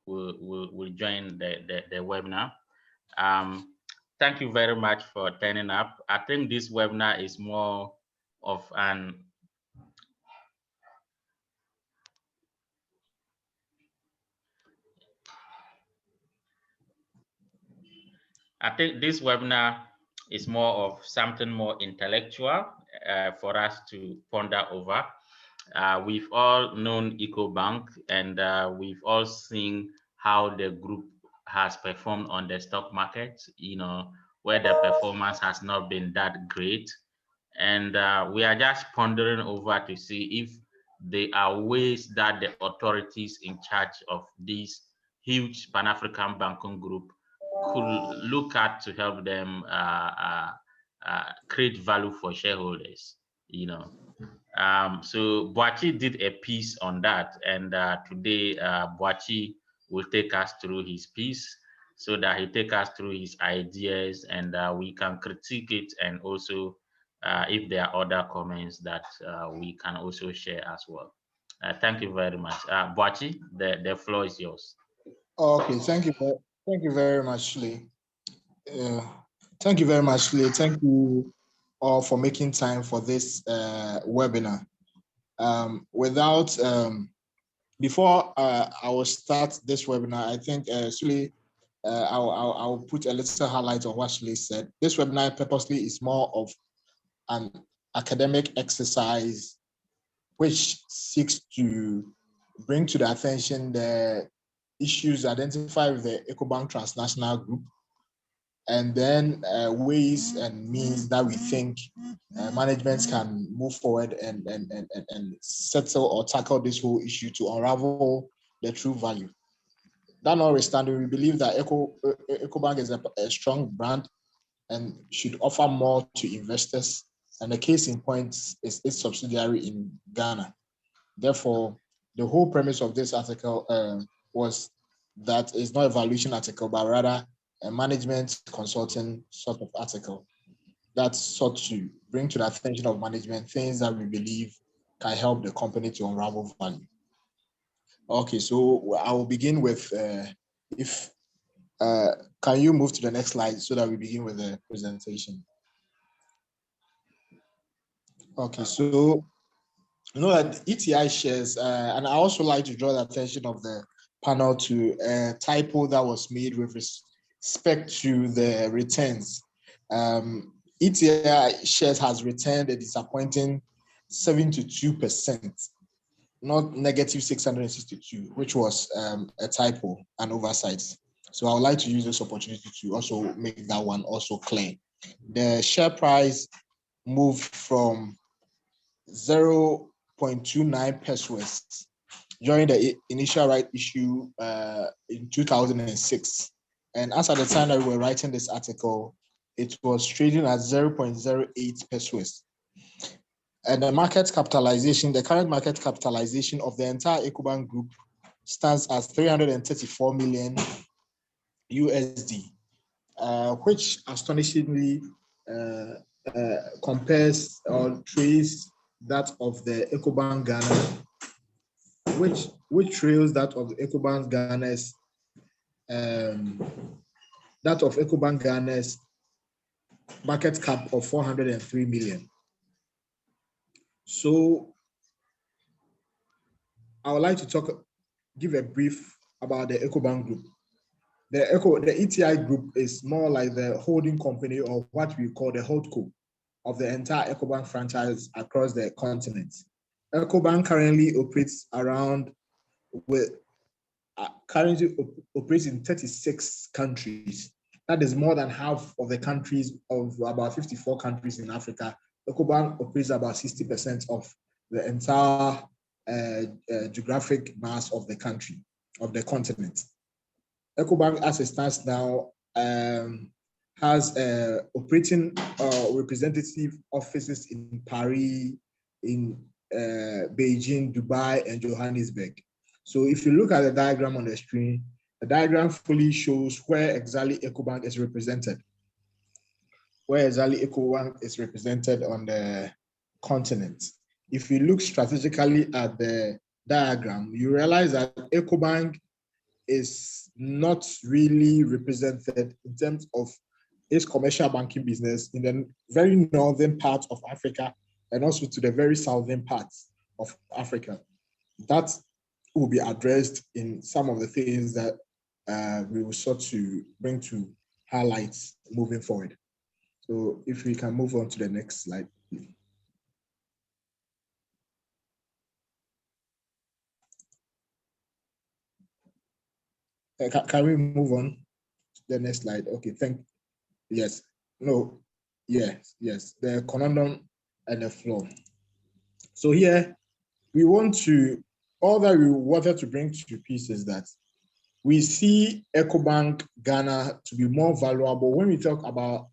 will join the webinar. Thank you very much for turning up. I think this webinar is more of an is more of something more intellectual for us to ponder over. We've all known Ecobank, and we've all seen how the group has performed on the stock market, where the performance has not been that great. And we are just pondering over to see if there are ways that the authorities in charge of this huge Pan-African banking group could look at to help them create value for shareholders, So Boachi did a piece on that, and today Boachi will take us through his piece so that he take us through his ideas, and we can critique it, and also if there are other comments that we can also share as well. Thank you very much. Boachi, the floor is yours. Okay, thank you very much, Lee. Thank you very much, Lee. Thank you all for making time for this webinar. Before I will start this webinar, I think Sule, I'll put a little highlight on what Sule said. This webinar purposely is more of an academic exercise which seeks to bring to the attention the issues identified with the Ecobank Transnational Group, and then ways and means that we think management can move forward and settle or tackle this whole issue to unravel the true value. That notwithstanding, we believe that Ecobank is a strong brand and should offer more to investors. And the case in point is its subsidiary in Ghana. Therefore, the whole premise of this article was that it's not a valuation article, but rather a management consulting sort of article that sought to bring to the attention of management things that we believe can help the company to unravel value. Okay, so I will begin with, can you move to the next slide so that we begin with the presentation? Okay, so you know that ETI shares, and I also like to draw the attention of the panel to a typo that was made with respect to the returns. ETI shares has returned a disappointing 72%, not negative 662, which was a typo, an oversight. So I would like to use this opportunity to also make that one also clear. The share price moved from 0.29 pesos during the initial right issue in 2006. And as at the time that we were writing this article, it was trading at 0.08 pesos. And the market capitalization, the current market capitalization of the entire Ecobank Group stands at 334 million USD, which astonishingly compares or traces that of the Ecobank Ghana, which trails that of Ecobank Ghana's market cap of 403 million. So I would like to give a brief about the Ecobank Group. The ETI Group is more like the holding company, or what we call the holdco, of the entire Ecobank franchise across the continent. Ecobank currently operates in 36 countries. That is more than half of the countries of about 54 countries in Africa. Ecobank operates about 60% of the entire geographic mass of the country, of the continent. Ecobank, as it stands now, has operating representative offices in Paris, in Beijing, Dubai, and Johannesburg. So if you look at the diagram on the screen, the diagram fully shows where exactly Ecobank is represented. Where exactly Ecobank is represented on the continent. If you look strategically at the diagram, you realize that Ecobank is not really represented in terms of its commercial banking business in the very northern part of Africa and also to the very southern parts of Africa. That will be addressed in some of the things that we will sort to bring to highlights moving forward. So if we can move on to the next slide, please. Can we move on to the next slide? Okay, yes, no, yes, the conundrum and the flow. So here we want to, all that we wanted to bring to pieces that we see Ecobank Ghana to be more valuable. When we talk about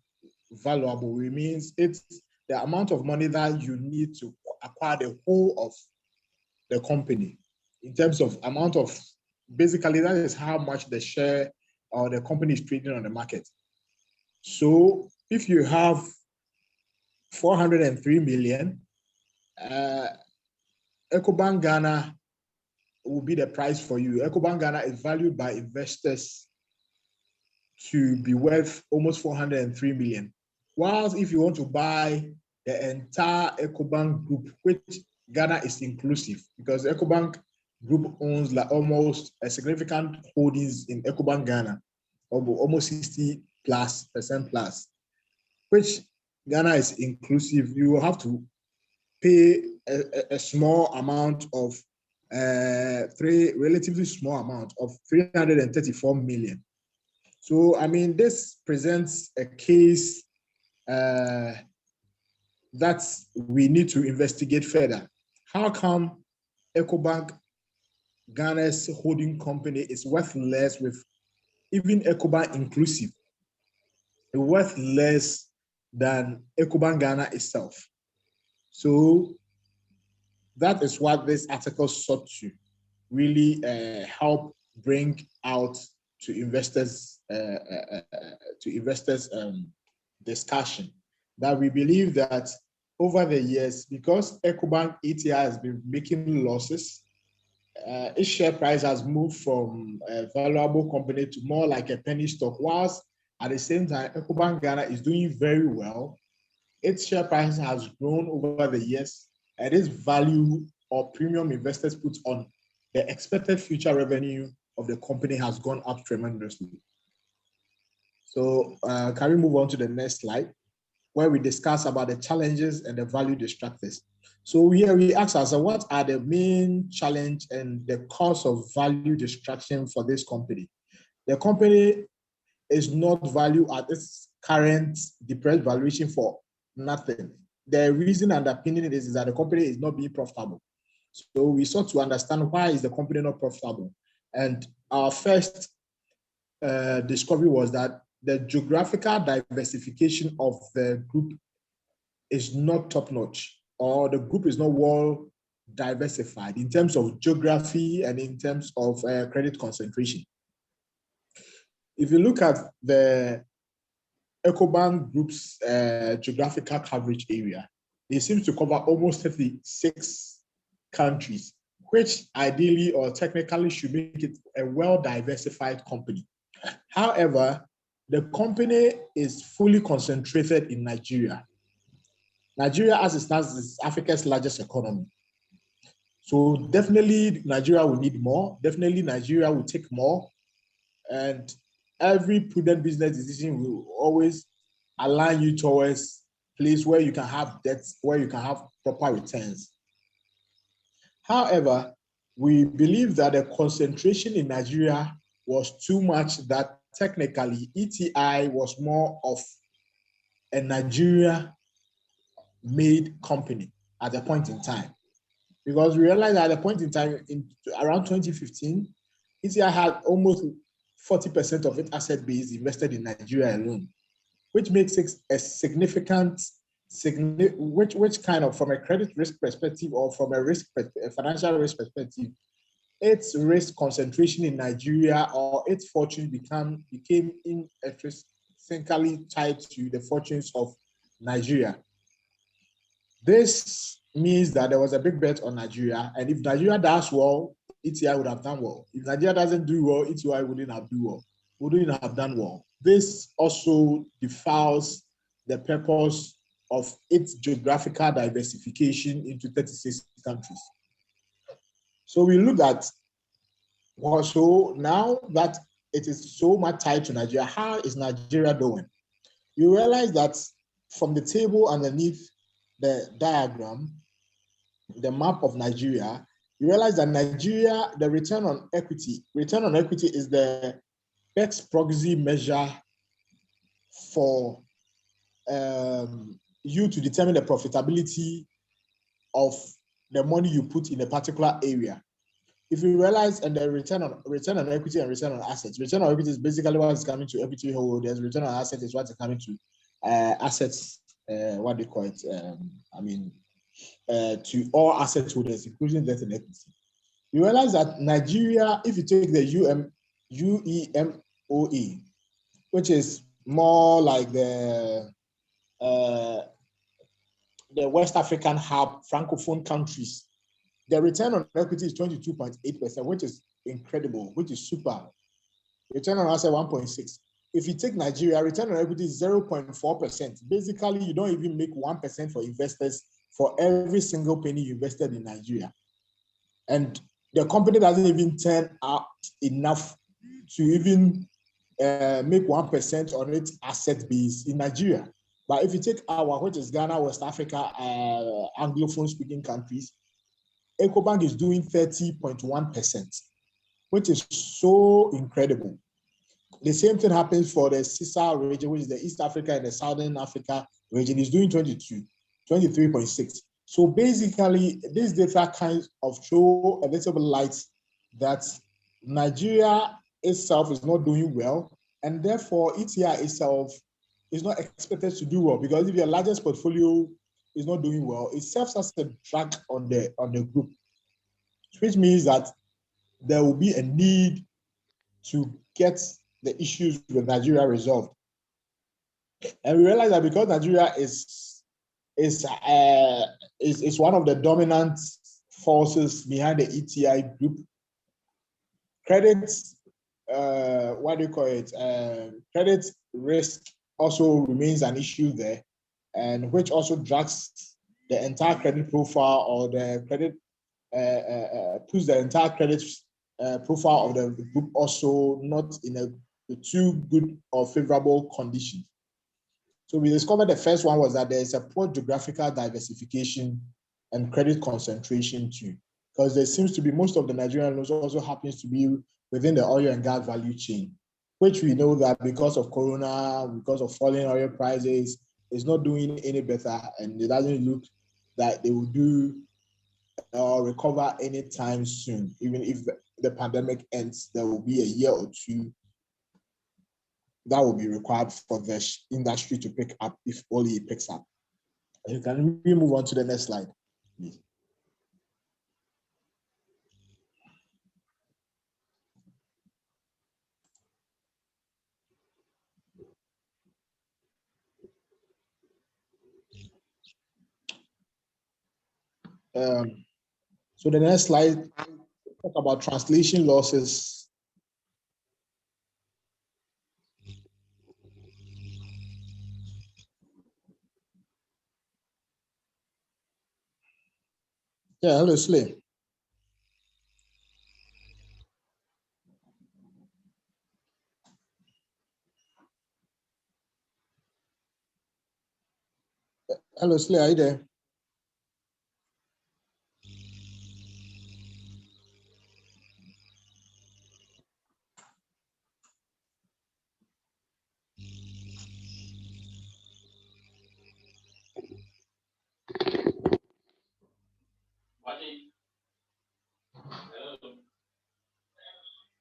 valuable, it means it's the amount of money that you need to acquire the whole of the company in terms of amount of, basically that is how much the share or the company is trading on the market. So if you have 403 million, Ecobank Ghana will be the price for you. Ecobank Ghana is valued by investors to be worth almost 403 million. Whilst if you want to buy the entire Ecobank Group, which Ghana is inclusive, because Ecobank Group owns like almost a significant holdings in Ecobank Ghana, almost 60% plus, which Ghana is inclusive. You will have to pay a small amount of relatively small amount of 334 million. So, I mean, this presents a case that we need to investigate further. How come Ecobank Ghana's holding company is worth less, with even Ecobank inclusive, worth less than Ecobank Ghana itself? So that is what this article sought to really help bring out to investors discussion, that we believe that over the years, because Ecobank ETI has been making losses, its share price has moved from a valuable company to more like a penny stock, whilst at the same time Ecobank Ghana is doing very well. Its share price has grown over the years, and its value or premium investors put on the expected future revenue of the company has gone up tremendously. So can we move on to the next slide, where we discuss about the challenges and the value distractors. So here we ask ourselves, what are the main challenge and the cause of value distraction for this company? The company is not valued at its current depressed valuation for nothing. The reason underpinning it is that the company is not being profitable. So we sought to understand, why is the company not profitable? And our first discovery was that the geographical diversification of the group is not top-notch, or the group is not well diversified in terms of geography and in terms of credit concentration. If you look at the Ecobank Group's geographical coverage area, it seems to cover almost 36 countries, which ideally or technically should make it a well-diversified company. However, the company is fully concentrated in Nigeria. Nigeria, as it stands, is Africa's largest economy. So definitely Nigeria will need more. Definitely Nigeria will take more. And every prudent business decision will always align you towards a place where you can have debts, where you can have proper returns. However, we believe that the concentration in Nigeria was too much, that technically ETI was more of a Nigeria-made company at a point in time. Because we realized at a point in time, in around 2015, ETI had almost 40% of its asset base invested in Nigeria alone, which makes it a significant, which kind of, from a credit risk perspective or from a financial risk perspective, its risk concentration in Nigeria or its fortune became intrinsically tied to the fortunes of Nigeria. This means that there was a big bet on Nigeria, and if Nigeria does well, ETI would have done well. If Nigeria doesn't do well, ETI wouldn't have done well. This also defiles the purpose of its geographical diversification into 36 countries. So we look at, well, so now that it is so much tied to Nigeria, how is Nigeria doing? You realize that from the table underneath the diagram, the map of Nigeria, you realize that Nigeria, the return on equity is the best proxy measure for you to determine the profitability of the money you put in a particular area. If you realize, and the return on equity and return on assets. Return on equity is basically what is coming to equity holders. Return on assets is what is coming to assets. What do you call it? To all asset holders, including debt and equity. You realize that Nigeria, if you take the UEMOA, which is more like the West African hub, Francophone countries, the return on equity is 22.8%, which is incredible, which is super. Return on asset 1.6. If you take Nigeria, return on equity is 0.4%. Basically, you don't even make 1% for investors for every single penny you invested in Nigeria. And the company doesn't even turn out enough to even make 1% on its asset base in Nigeria. But if you take our, which is Ghana, West Africa, Anglophone speaking countries, Ecobank is doing 30.1%, which is so incredible. The same thing happens for the CISA region, which is the East Africa and the Southern Africa region, is doing 23.6. So basically, this data kind of show a little bit light that Nigeria itself is not doing well, and therefore ETI itself is not expected to do well, because if your largest portfolio is not doing well, it serves as a drag on the group, which means that there will be a need to get the issues with Nigeria resolved. And we realize that because Nigeria is one of the dominant forces behind the ETI group, credit, credit risk also remains an issue there, and which also drags the entire credit profile, or the credit puts the entire credit profile of the group also not in a too good or favorable condition. So we discovered the first one was that there is a poor geographical diversification and credit concentration too, because there seems to be most of the Nigerian loans also happens to be within the oil and gas value chain, which we know that because of Corona, because of falling oil prices, is not doing any better, and it doesn't look that they will do or recover anytime soon. Even if the pandemic ends, there will be a year or two that will be required for the industry to pick up, if only it picks up. Can we move on to the next slide, please? So the next slide talk about translation losses. Yeah, hello, Slay. Hello, Slay, are you there?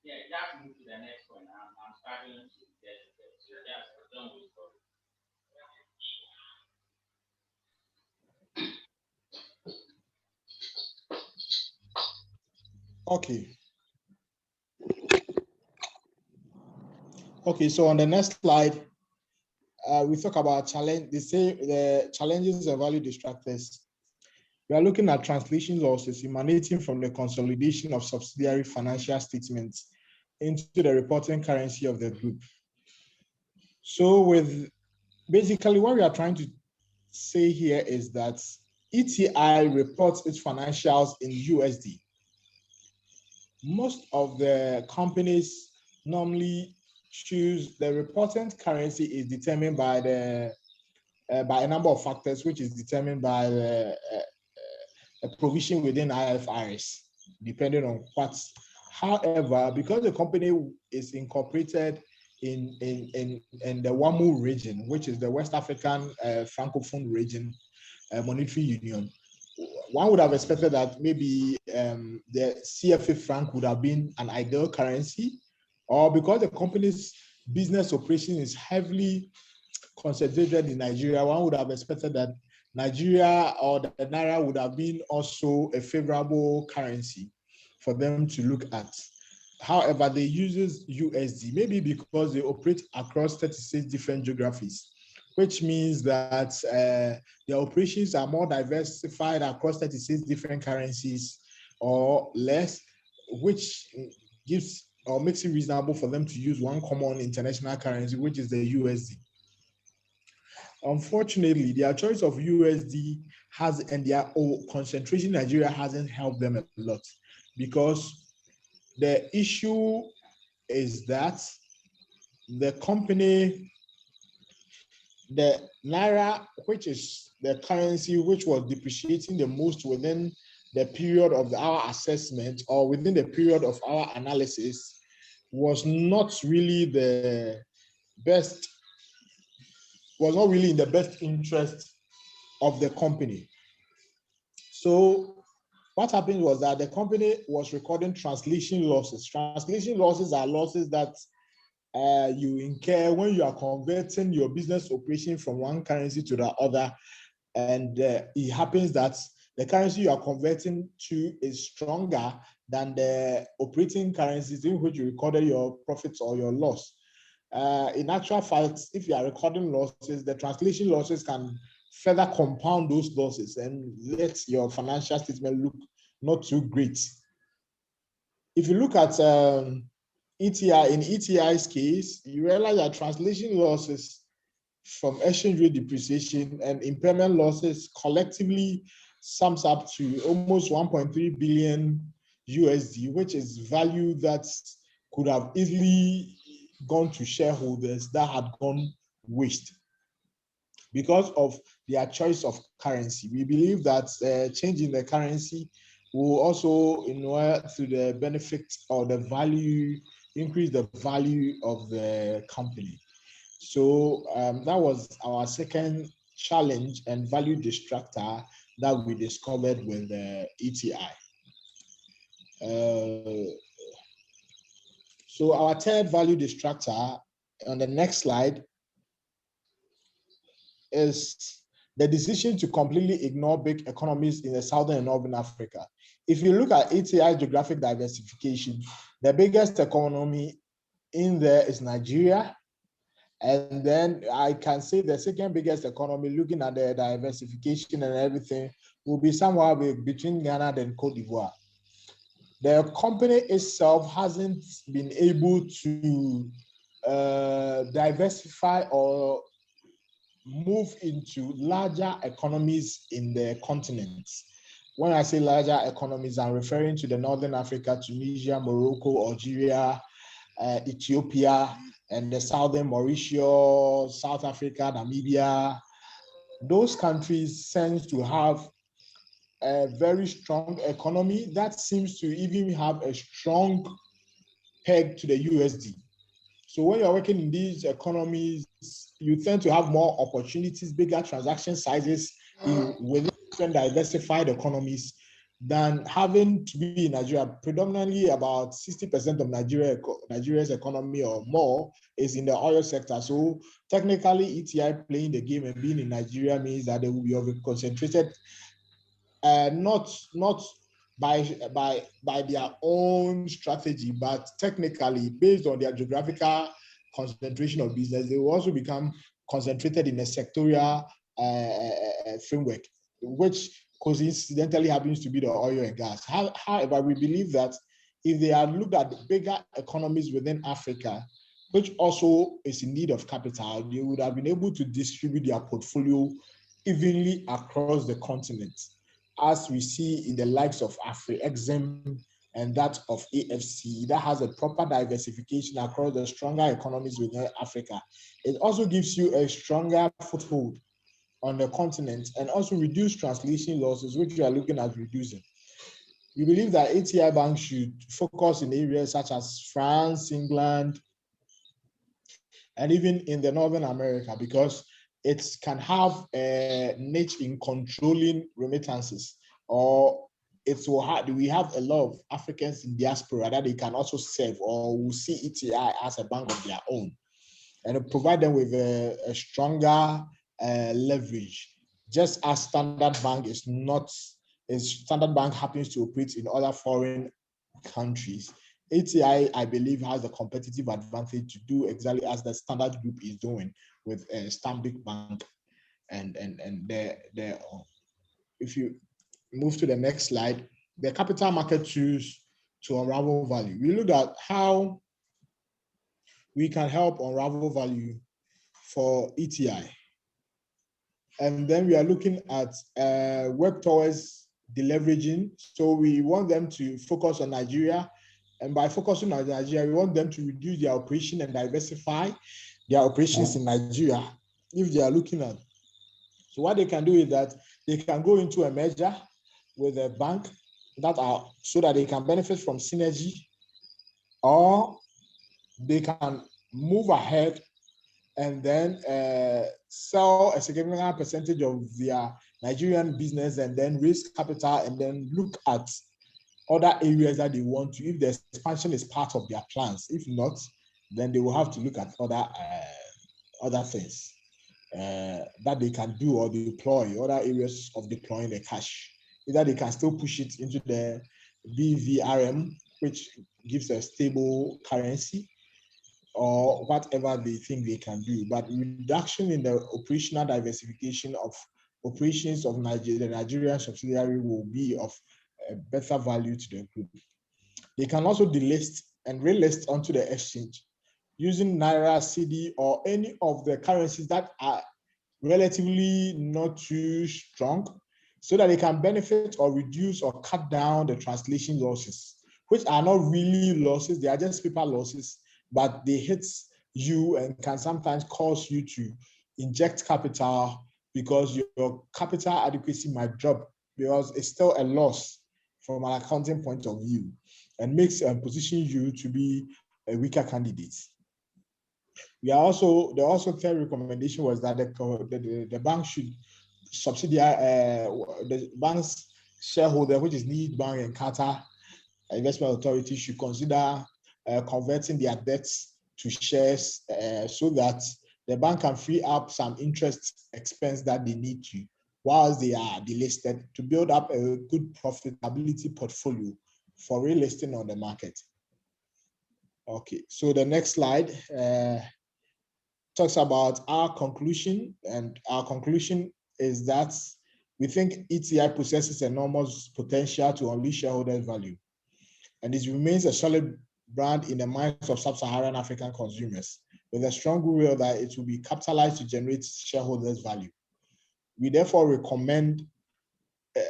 Yeah, just move to the next one. I'm starting to get it. So just don't wait for it. Okay. Okay, so on the next slide, we talk about challenge. They say the challenges and value distractors. We are looking at translation losses emanating from the consolidation of subsidiary financial statements into the reporting currency of the group. So with basically what we are trying to say here is that ETI reports its financials in USD. Most of the companies normally choose the reporting currency is determined by the by a number of factors, which is determined by the a provision within IFRS, depending on what. However, because the company is incorporated in the WAMU region, which is the West African Francophone region monetary union, one would have expected that maybe the CFA franc would have been an ideal currency, or because the company's business operation is heavily concentrated in Nigeria, one would have expected that Nigeria or the Naira would have been also a favorable currency for them to look at. However, they use USD, maybe because they operate across 36 different geographies, which means that their operations are more diversified across 36 different currencies or less, which gives or makes it reasonable for them to use one common international currency, which is the USD. Unfortunately, their choice of USD has and their concentration in Nigeria hasn't helped them a lot, because the issue is that the company, the Naira, which is the currency which was depreciating the most within the period of our assessment or within the period of our analysis, was not really the best, was not really in the best interest of the company. So what happened was that the company was recording translation losses. Translation losses are losses that you incur when you are converting your business operation from one currency to the other. And it happens that the currency you are converting to is stronger than the operating currencies in which you recorded your profits or your loss. In actual fact, if you are recording losses, the translation losses can further compound those losses and let your financial statement look not too great. If you look at ETI, in ETI's case, you realize that translation losses from exchange rate depreciation and impairment losses collectively sums up to almost 1.3 billion USD, which is value that could have easily gone to shareholders that had gone waste because of their choice of currency. We believe that changing the currency will also, to the benefit or the value, increase the value of the company. So that was our second challenge and value distractor that we discovered with the ETI. So our third value distractor on the next slide is the decision to completely ignore big economies in the Southern and Northern Africa. If you look at ETI Geographic Diversification, the biggest economy in there is Nigeria. And then I can say the second biggest economy, looking at the diversification and everything, will be somewhere between Ghana and Cote d'Ivoire. The company itself hasn't been able to diversify or move into larger economies in the continents. When I say larger economies, I'm referring to the Northern Africa, Tunisia, Morocco, Algeria, Ethiopia, and the Southern Mauritius, South Africa, Namibia. Those countries tend to have a very strong economy that seems to even have a strong peg to the USD. So when you're working in these economies, you tend to have more opportunities, bigger transaction sizes within different diversified economies than having to be in Nigeria. Predominantly about 60% of Nigeria's economy or more is in the oil sector. So technically ETI playing the game and being in Nigeria means that they will be concentrated, not by their own strategy, but technically based on their geographical concentration of business, they will also become concentrated in a sectorial framework, which coincidentally happens to be the oil and gas. However, we believe that if they had looked at the bigger economies within Africa, which also is in need of capital, they would have been able to distribute their portfolio evenly across the continent, as we see in the likes of Afri-Exim and that of AFC, that has a proper diversification across the stronger economies within Africa. It also gives you a stronger foothold on the continent and also reduce translation losses, which we are looking at reducing. We believe that ETI Bank should focus in areas such as France, England, and even in the Northern America, because it can have a niche in controlling remittances, or we have a lot of Africans in diaspora that they can also serve, or will see ETI as a bank of their own, and provide them with a stronger leverage. Just as Standard Bank Standard Bank happens to operate in other foreign countries, ETI, I believe, has a competitive advantage to do exactly as the Standard Group is doing with Stanbic Bank. And if you move to the next slide, the capital market tools to unravel value. We look at how we can help unravel value for ETI. And then we are looking at work towards deleveraging. So we want them to focus on Nigeria. And by focusing on Nigeria, we want them to reduce their operation and diversify their operations in Nigeria if they are looking at. So what they can do is that they can go into a merger with a bank so that they can benefit from synergy, or they can move ahead and then sell a significant percentage of their Nigerian business and then raise capital and then look at other areas that they want to, if the expansion is part of their plans. If not, then they will have to look at other things that they can do or deploy, other areas of deploying the cash. Either they can still push it into the BVRM, which gives a stable currency, or whatever they think they can do. But reduction in the operational diversification of operations of the Nigerian subsidiary will be of a better value to the group. They can also delist and relist onto the exchange using Naira, CD, or any of the currencies that are relatively not too strong, so that they can benefit or reduce or cut down the translation losses, which are not really losses, they are just paper losses, but they hit you and can sometimes cause you to inject capital because your capital adequacy might drop because it's still a loss from an accounting point of view, and makes and position you to be a weaker candidate. The third recommendation was that the bank should subsidiary the bank's shareholder, which is Need Bank and Qatar Investment Authority, should consider converting their debts to shares so that the bank can free up some interest expense that they need to, whilst they are delisted, to build up a good profitability portfolio for relisting on the market. Okay, so the next slide talks about our conclusion, and our conclusion is that we think ETI possesses enormous potential to unleash shareholder value, and it remains a solid brand in the minds of sub-Saharan African consumers, with a strong will that it will be capitalized to generate shareholders value. We therefore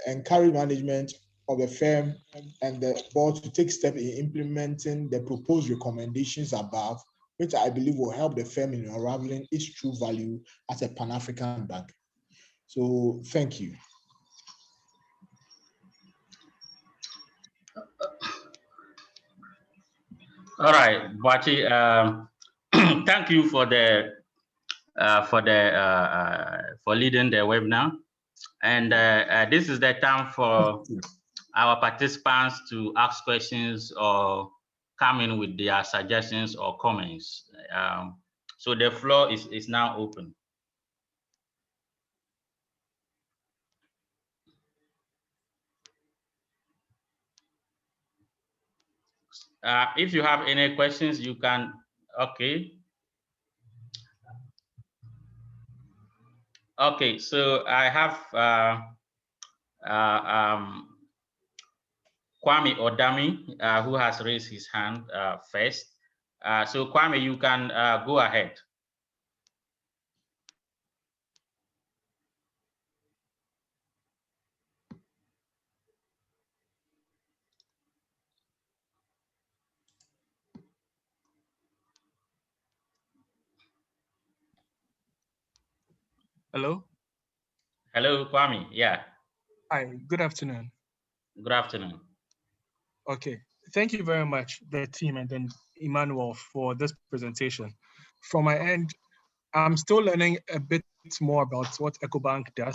encourage management of the firm and the board to take steps in implementing the proposed recommendations above, which I believe will help the firm in unraveling its true value as a Pan-African bank. So thank you. All right, Bwachi, thank you for leading the webinar. And this is the time for our participants to ask questions or come in with their suggestions or comments. So the floor is now open. If you have any questions, you can, okay. Okay, so I have Kwame Odami, who has raised his hand first. So Kwame, you can go ahead. Hello? Hello, Kwame. Yeah. Hi, good afternoon. Good afternoon. Okay, thank you very much, the team, and then Emmanuel for this presentation. From my end, I'm still learning a bit more about what Ecobank does.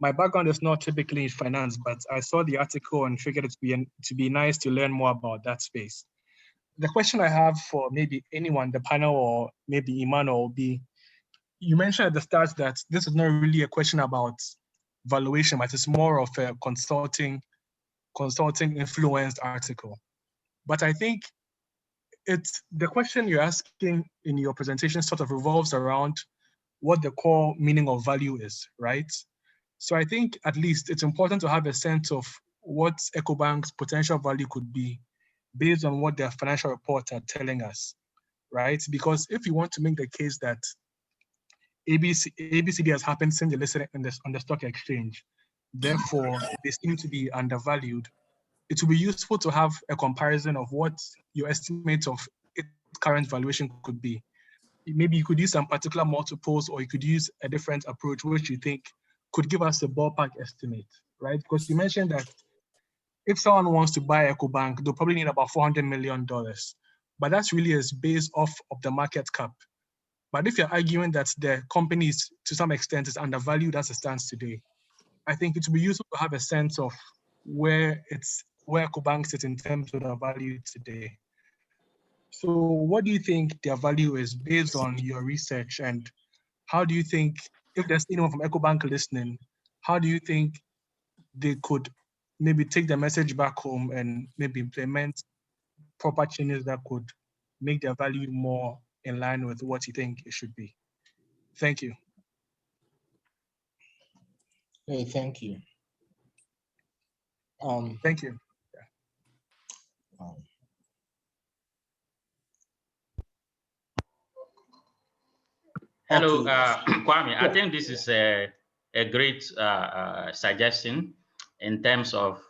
My background is not typically in finance, but I saw the article and figured it to be nice to learn more about that space. The question I have for maybe anyone, the panel, or maybe Emmanuel, will be, you mentioned at the start that this is not really a question about valuation, but it's more of a consulting influenced article. But I think it's the question you're asking in your presentation sort of revolves around what the core meaning of value is, right? So I think at least it's important to have a sense of what Ecobank's potential value could be based on what their financial reports are telling us, right? Because if you want to make the case that ABCD has happened since they listed on the stock exchange, therefore they seem to be undervalued, it will be useful to have a comparison of what your estimate of its current valuation could be. Maybe you could use some particular multiples, or you could use a different approach, which you think could give us a ballpark estimate, right? Because you mentioned that if someone wants to buy Ecobank, they'll probably need about $400 million. But that's really is based off of the market cap. But if you're arguing that the company is, to some extent, is undervalued as it stands today, I think it would be useful to have a sense of where Ecobank sits in terms of their value today. So what do you think their value is based on your research, and how do you think, if there's anyone from Ecobank listening, how do you think they could maybe take the message back home and maybe implement proper changes that could make their value more in line with what you think it should be? Thank you. Hey, thank you. Thank you. Hello, Okay. Kwame. I think this is a great suggestion in terms of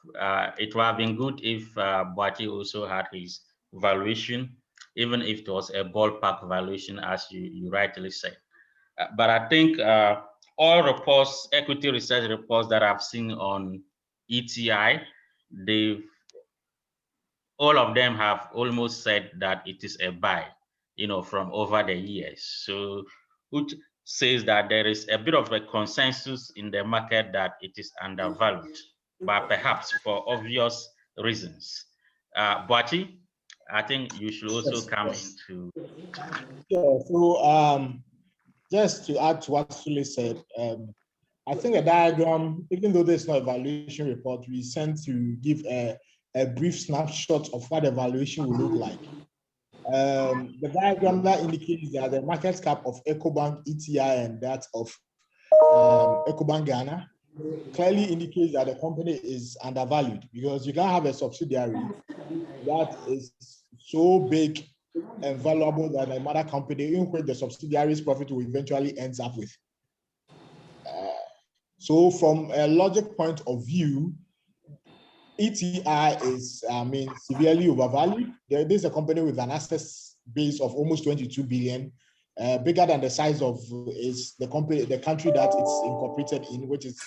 it would have been good if Boati also had his valuation, even if it was a ballpark valuation, as you rightly said. But I think all reports, equity research reports that I've seen on ETI, all of them have almost said that it is a buy, from over the years. So, which says that there is a bit of a consensus in the market that it is undervalued, but perhaps for obvious reasons. Boachi, I think you should also come into. Yeah, so just to add to what Sule said, I think a diagram, even though there's no evaluation report, we sent to give a brief snapshot of what the valuation will look like. The diagram that indicates that the market cap of Ecobank ETI and that of Ecobank Ghana clearly indicates that the company is undervalued, because you can't have a subsidiary that is so big and valuable than a mother company in which the subsidiary's profit will eventually ends up with. So from a logic point of view, ETI is, severely overvalued. There is a company with an assets base of almost 22 billion, bigger than the size of is the country that it's incorporated in, which is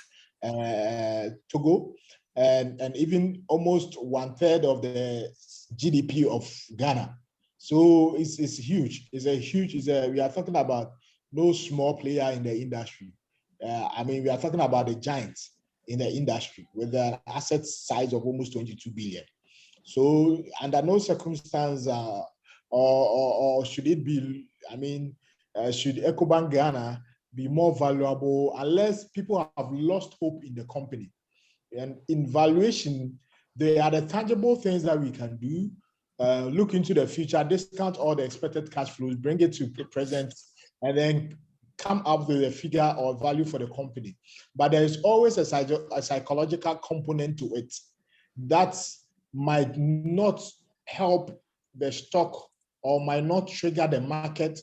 Togo, and even almost 1/3 of the GDP of Ghana. So it's huge. We are talking about no small player in the industry. We are talking about the giants in the industry with an asset size of almost 22 billion. So under no circumstance, or should it be, should Ecobank Ghana be more valuable unless people have lost hope in the company? And in valuation, they are the tangible things that we can do. Look into the future, discount all the expected cash flows, bring it to present, and then come up with a figure or value for the company. But there is always a psychological component to it that might not help the stock or might not trigger the market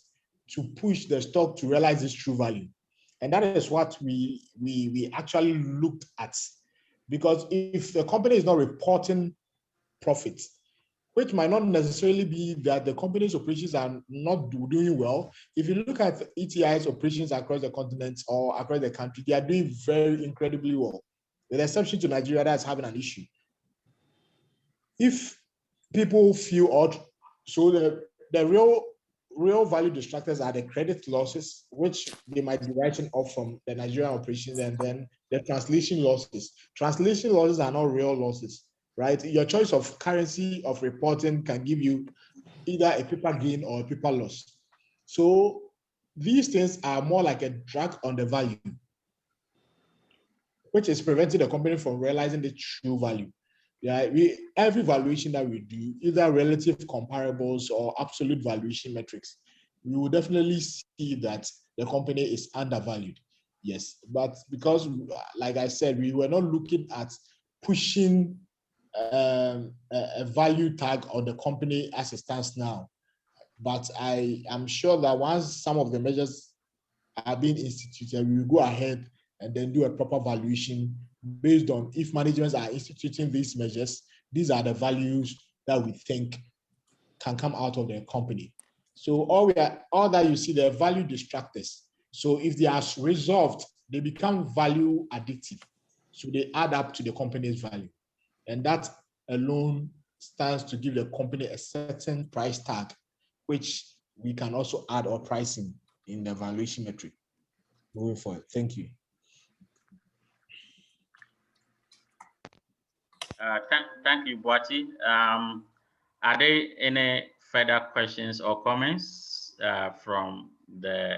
to push the stock to realize its true value. And that is what we actually looked at. Because if the company is not reporting profits, which might not necessarily be that the company's operations are not doing well. If you look at ETI's operations across the continent or across the country, they are doing very incredibly well, with the exception to Nigeria that's having an issue. If people feel odd, so the real value distractors are the credit losses, which they might be writing off from the Nigerian operations, and then the translation losses. Translation losses are not real losses, right? Your choice of currency of reporting can give you either a paper gain or a paper loss. So these things are more like a drag on the value, which is preventing the company from realizing the true value. Yeah, every valuation that we do, either relative comparables or absolute valuation metrics, we will definitely see that the company is undervalued. Yes, but because, like I said, we were not looking at pushing a value tag on the company as it stands now. But I am sure that once some of the measures are being instituted, we will go ahead and then do a proper valuation based on if management are instituting these measures, these are the values that we think can come out of the company. So all that you see, the value distractors. So if they are resolved, they become value addictive. So they add up to the company's value. And that alone stands to give the company a certain price tag, which we can also add our pricing in the valuation metric. Moving forward. Thank you. Thank you, Boati. Are there any further questions or comments from the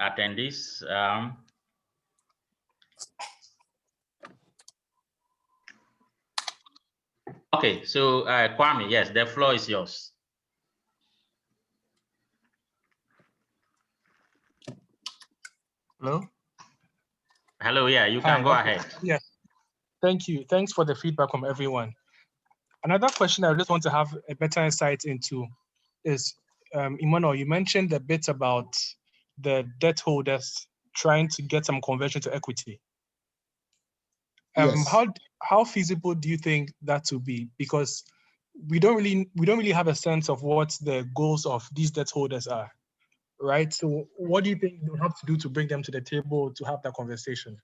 attendees? Okay, so Kwame, yes, the floor is yours. Hello? Hello, yeah, you can go ahead. Yes, thank you. Thanks for the feedback from everyone. Another question I just want to have a better insight into is, Emmanuel, you mentioned a bit about the debt holders trying to get some conversion to equity. Yes. How feasible do you think that will be? Because we don't really have a sense of what the goals of these debt holders are, right? So what do you think they'll have to do to bring them to the table to have that conversation?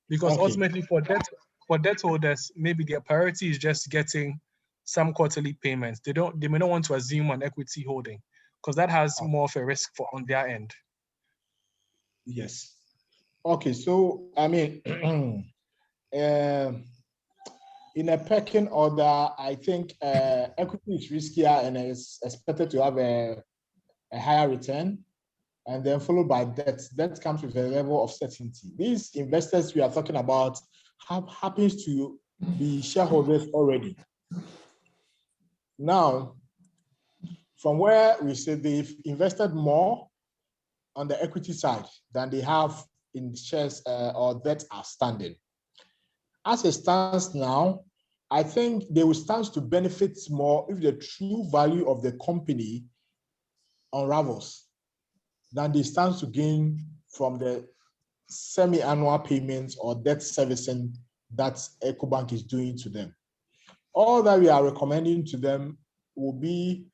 Because ultimately for debt holders, maybe their priority is just getting some quarterly payments. They may not want to assume an equity holding because that has more of a risk on their end. Yes. Okay, so I mean, in a pecking order, I think equity is riskier and is expected to have a higher return, and then followed by debt. Debt comes with a level of certainty. These investors we are talking about happens to be shareholders already. Now, from where we say they've invested more on the equity side than they have in shares or debt outstanding. As it stands now, I think they will stand to benefit more if the true value of the company unravels than they stand to gain from the semi-annual payments or debt servicing that Ecobank is doing to them. All that we are recommending to them will be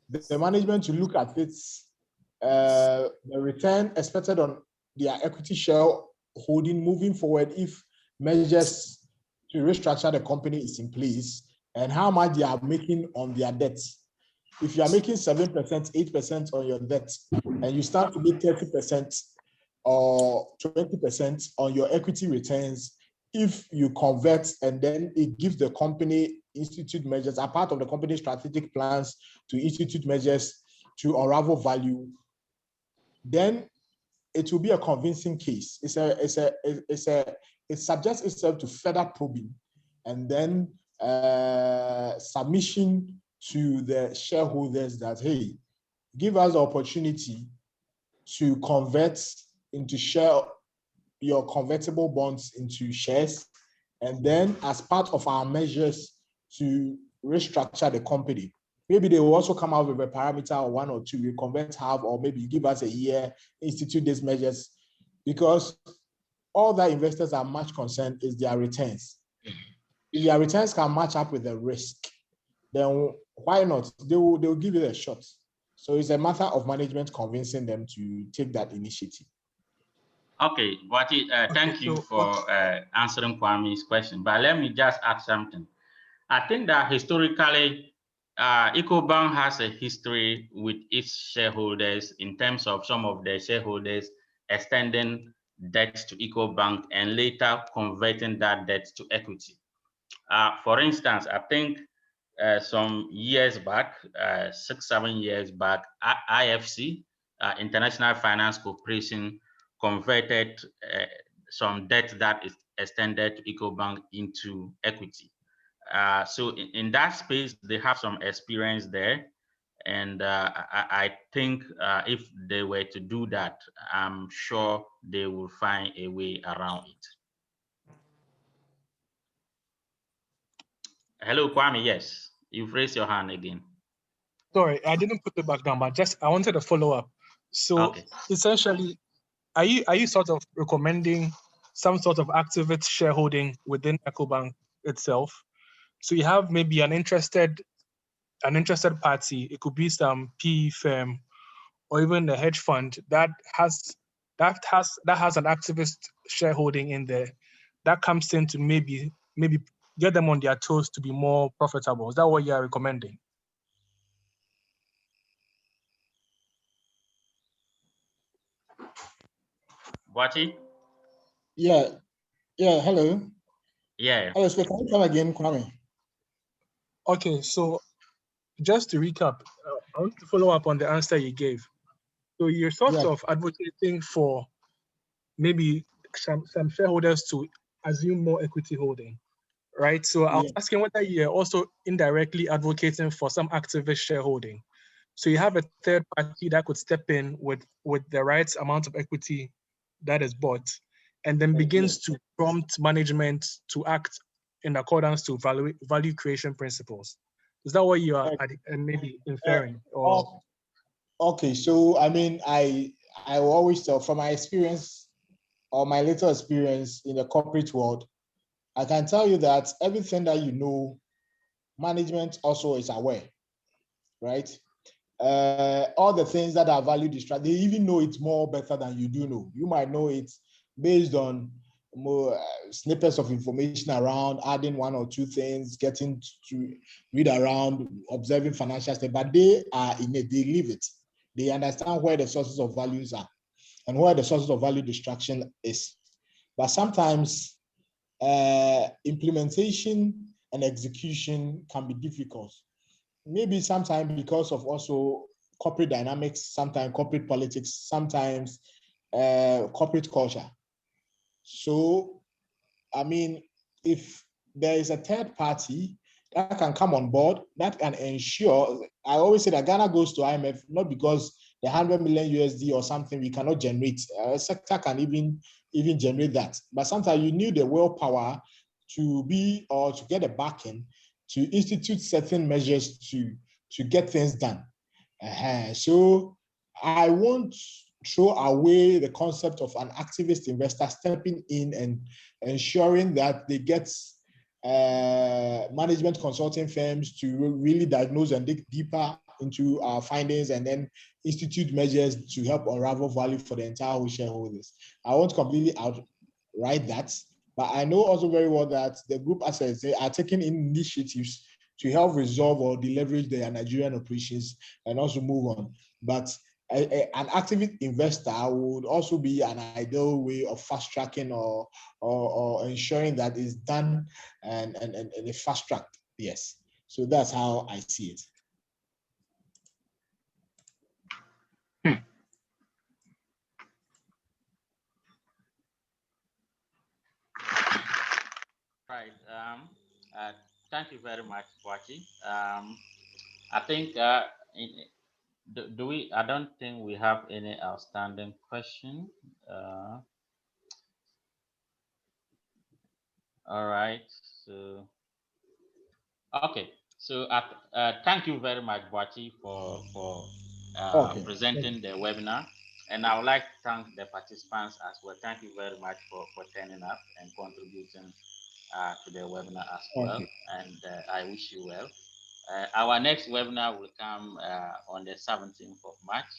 the management to look at its the return expected on their equity share holding moving forward if measures to restructure the company is in place, and how much they are making on their debts. If you are making 7%, 8% on your debt, and you start to make 30% or 20% on your equity returns, if you convert and then it gives the company institute measures, a part of the company's strategic plans to institute measures to unravel value, then it will be a convincing case. It subjects itself to further probing and then submission to the shareholders that, hey, give us the opportunity to convert into your convertible bonds into shares, and then as part of our measures to restructure the company. Maybe they will also come out with a parameter or one or two, we convert half, or maybe give us a year, institute these measures, because all that investors are much concerned is their returns. If their returns can match up with the risk, then why not? They will give it a shot. So it's a matter of management convincing them to take that initiative. Okay, Wati, thank you for answering Kwame's question. But let me just add something. I think that historically, Ecobank has a history with its shareholders in terms of some of the shareholders extending debt to Ecobank and later converting that debt to equity. For instance, I think some years back, 6-7 years back, IFC, International Finance Corporation, converted some debt that is extended to Ecobank into equity. So in that space, they have some experience there. And I think if they were to do that, I'm sure they will find a way around it. Hello, Kwame. Yes, you've raised your hand again. Sorry, I didn't put it back down, but I wanted to follow up. So essentially, are you sort of recommending some sort of activist shareholding within Ecobank itself? So you have maybe an interested party. It could be some PE firm or even a hedge fund that has an activist shareholding in there that comes in to maybe get them on their toes to be more profitable. Is that what you are recommending? Wati? Yeah, hello. Yeah. Hello, so can you come again, Kwame? Okay, so just to recap, I want to follow up on the answer you gave. So you're sort of advocating for maybe some shareholders to assume more equity holding, right? So I was asking whether you're also indirectly advocating for some activist shareholding. So you have a third party that could step in with the right amount of equity that is bought, and then begins to prompt management to act in accordance to value creation principles. Is that what you are maybe inferring? Or okay, so I mean, I will always tell from my experience or my little experience in the corporate world, I can tell you that everything that you know, management also is aware, right? All the things that are value distracted, they even know it more better than you do know. You might know it based on more snippets of information around, adding one or two things, getting to read around, observing financial stuff, but they are in it, they live it. They understand where the sources of values are and where the sources of value distraction is. But sometimes implementation and execution can be difficult. Maybe sometimes because of also corporate dynamics, sometimes corporate politics, sometimes corporate culture. So, I mean, if there is a third party that can come on board, that can ensure, I always say that Ghana goes to IMF, not because the 100 million USD or something we cannot generate. A sector can even generate that. But sometimes you need the willpower to be or to get a backing to institute certain measures to get things done. So I won't throw away the concept of an activist investor stepping in and ensuring that they get management consulting firms to really diagnose and dig deeper into our findings and then institute measures to help unravel value for the entire shareholders. I won't completely outright that, but I know also very well that the group assets, they are taking initiatives to help resolve or deleverage their Nigerian operations and also move on. But an active investor would also be an ideal way of fast tracking or ensuring that it's done and a fast track. Yes. So that's how I see it. Right. Thank you very much, Wachi. I think Do we? I don't think we have any outstanding question. All right. So okay. So thank you very much, Boachi, for Okay. presenting the webinar. And I would like to thank the participants as well. Thank you very much for turning up and contributing to the webinar as well. Okay. And I wish you well. Our next webinar will come on the 17th of March.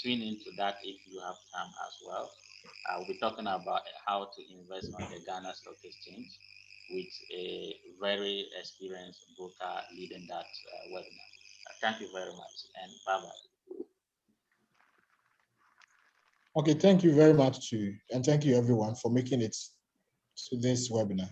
Tune into that if you have time as well. We'll be talking about how to invest on the Ghana Stock Exchange with a very experienced broker leading that webinar. Thank you very much and bye-bye. Okay, thank you very much and thank you everyone for making it to this webinar.